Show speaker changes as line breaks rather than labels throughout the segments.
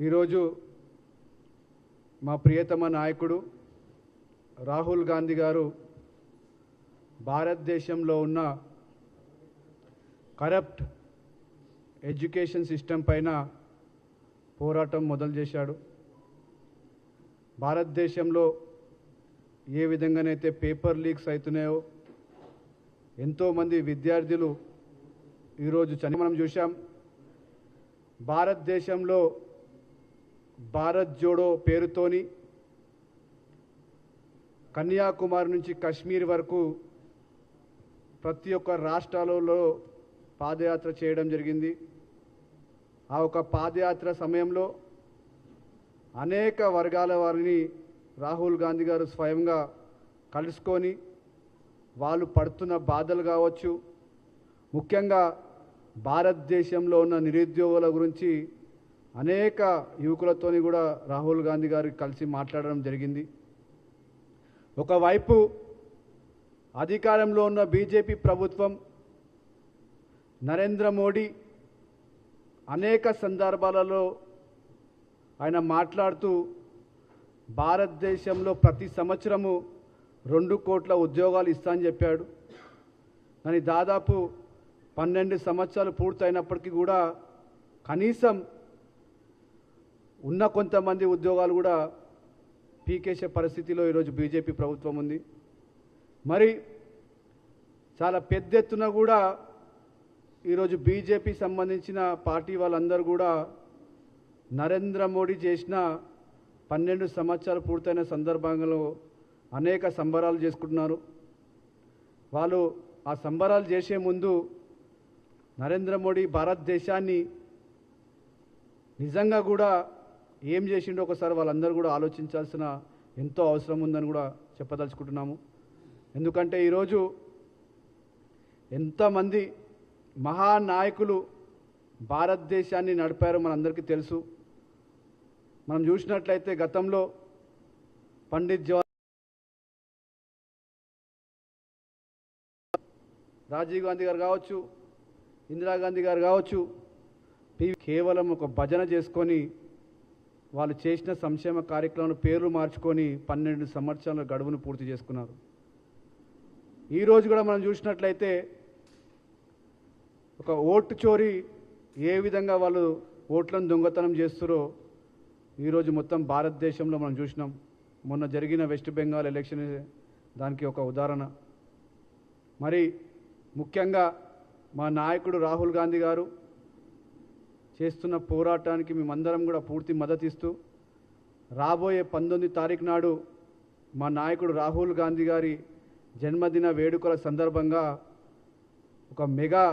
ఈరోజు మా ప్రియతమ నాయకుడు రాహుల్ గాంధీ గారు భారతదేశంలో ఉన్న కరప్ట్ ఎడ్యుకేషన్ సిస్టమ్ పైన పోరాటం మొదలు చేశాడు. భారతదేశంలో ఏ విధంగానైతే పేపర్ లీక్స్ అవుతున్నాయో ఎంతోమంది విద్యార్థులు ఈరోజు మనం చూసాం. భారతదేశంలో భారత్ జోడో పేరుతోని కన్యాకుమారి నుంచి కశ్మీర్ వరకు ప్రతి ఒక్క రాష్ట్రాలలో పాదయాత్ర చేయడం జరిగింది. ఆ ఒక పాదయాత్ర సమయంలో అనేక వర్గాల వారిని రాహుల్ గాంధీ గారు స్వయంగా కలుసుకొని వాళ్ళు పడుతున్న బాధలు కావచ్చు, ముఖ్యంగా భారతదేశంలో ఉన్న నిరుద్యోగుల గురించి అనేక యువకులతోని కూడా రాహుల్ గాంధీ గారు కలిసి మాట్లాడడం జరిగింది. ఒకవైపు అధికారంలో ఉన్న బీజేపీ ప్రభుత్వం నరేంద్ర మోడీ అనేక సందర్భాలలో ఆయన మాట్లాడుతూ భారతదేశంలో ప్రతి సంవత్సరము 2 కోట్ల ఉద్యోగాలు ఇస్తానని చెప్పాడు. కానీ దాదాపు 12 సంవత్సరాలు పూర్తయినప్పటికీ కూడా కనీసం ఉన్న కొంతమంది ఉద్యోగాలు కూడా పీకేసే పరిస్థితిలో ఈరోజు బీజేపీ ప్రభుత్వం ఉంది. మరి చాలా పెద్ద ఎత్తున కూడా ఈరోజు బీజేపీ సంబంధించిన పార్టీ వాళ్ళందరూ కూడా నరేంద్ర మోడీ చేసిన 12 సంవత్సరాలు పూర్తయిన సందర్భంలో అనేక సంబరాలు చేసుకుంటున్నారు. వాళ్ళు ఆ సంబరాలు చేసే ముందు నరేంద్ర మోడీ భారతదేశాన్ని నిజంగా కూడా ఏం చేసిండో ఒకసారి వాళ్ళందరూ కూడా ఆలోచించాల్సిన ఎంతో అవసరం ఉందని కూడా చెప్పదలుచుకుంటున్నాము. ఎందుకంటే ఈరోజు ఎంతమంది మహానాయకులు భారతదేశాన్ని నడిపారో మనందరికీ తెలుసు. మనం చూసినట్లయితే గతంలో పండిత్ జవహర్ రాజీవ్ గాంధీ గారు కావచ్చు, ఇందిరాగాంధీ గారు కావచ్చు, కేవలం ఒక భజన చేసుకొని వాళ్ళు చేసిన సంక్షేమ కార్యక్రమాల పేర్లు మార్చుకొని 12 సంవత్సరాల గడువును పూర్తి చేసుకున్నారు. ఈరోజు కూడా మనం చూసినట్లయితే ఒక ఓటు చోరీ ఏ విధంగా వాళ్ళు ఓట్లను దొంగతనం చేస్తారో ఈరోజు మొత్తం భారతదేశంలో మనం చూసినాం. మొన్న జరిగిన వెస్ట్ బెంగాల్ ఎలక్షన్ దానికి ఒక ఉదాహరణ. మరి ముఖ్యంగా మా నాయకుడు రాహుల్ గాంధీ గారు చేస్తున్న పోరాటానికి మేమందరం కూడా పూర్తి మద్దతు ఇస్తూ రాబోయే 19 తారీఖు నాడు మా నాయకుడు రాహుల్ గాంధీ గారి జన్మదిన వేడుకల సందర్భంగా ఒక మెగా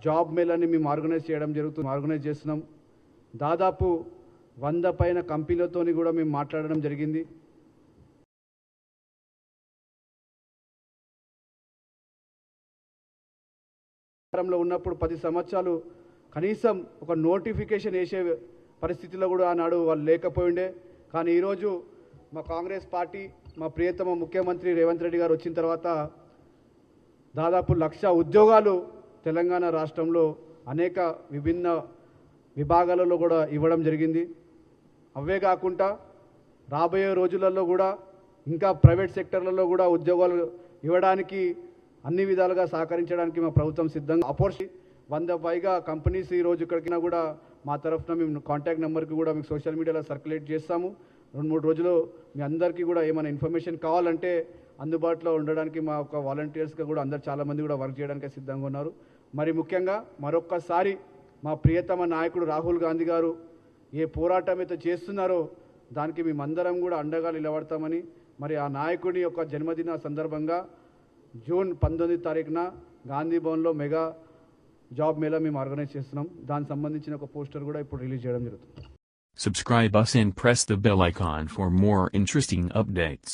జాబ్ మేళాని మేము ఆర్గనైజ్ చేస్తున్నాం. దాదాపు 100 పైన కంపెనీలతోని కూడా మేము మాట్లాడడం జరిగింది. ఉన్నప్పుడు 10 సంవత్సరాలు కనీసం ఒక నోటిఫికేషన్ వేసే పరిస్థితిలో కూడా ఆనాడు వాళ్ళు లేకపోయిండే. కానీ ఈరోజు మా కాంగ్రెస్ పార్టీ, మా ప్రియతమ ముఖ్యమంత్రి రేవంత్ రెడ్డి గారు వచ్చిన తర్వాత దాదాపు 1,00,000 ఉద్యోగాలు తెలంగాణ రాష్ట్రంలో అనేక విభిన్న విభాగాలలో కూడా ఇవ్వడం జరిగింది. అవే కాకుండా రాబోయే రోజులలో కూడా ఇంకా ప్రైవేట్ సెక్టర్లలో కూడా ఉద్యోగాలు ఇవ్వడానికి అన్ని విధాలుగా సహకరించడానికి మా ప్రభుత్వం సిద్ధంగా. 100 పైగా కంపెనీస్ ఈరోజు ఇక్కడికైనా కూడా మా తరఫున మేము కాంటాక్ట్ నెంబర్కి కూడా మీకు సోషల్ మీడియాలో సర్క్యులేట్ చేస్తాము. 2-3 రోజులు మీ అందరికీ కూడా ఏమైనా ఇన్ఫర్మేషన్ కావాలంటే అందుబాటులో ఉండడానికి మా ఒక వాలంటీర్స్గా కూడా అందరు చాలామంది కూడా వర్క్ చేయడానికి సిద్ధంగా ఉన్నారు. మరి ముఖ్యంగా మరొక్కసారి మా ప్రియతమ నాయకుడు రాహుల్ గాంధీ గారు ఏ పోరాటం అయితే చేస్తున్నారో దానికి మేమందరం కూడా అండగా నిలబడతామని, మరి ఆ నాయకుడి యొక్క జన్మదిన సందర్భంగా జూన్ 19 తారీఖున గాంధీ భవన్లో మెగా జాబ్ మేళా మేము ఆర్గనైజ్ చేస్తున్నాం. దానికి సంబంధించిన ఒక పోస్టర్ కూడా ఇప్పుడు రిలీజ్ చేయడం జరుగుతుంది.
Subscribe us and press the bell icon for more interesting updates.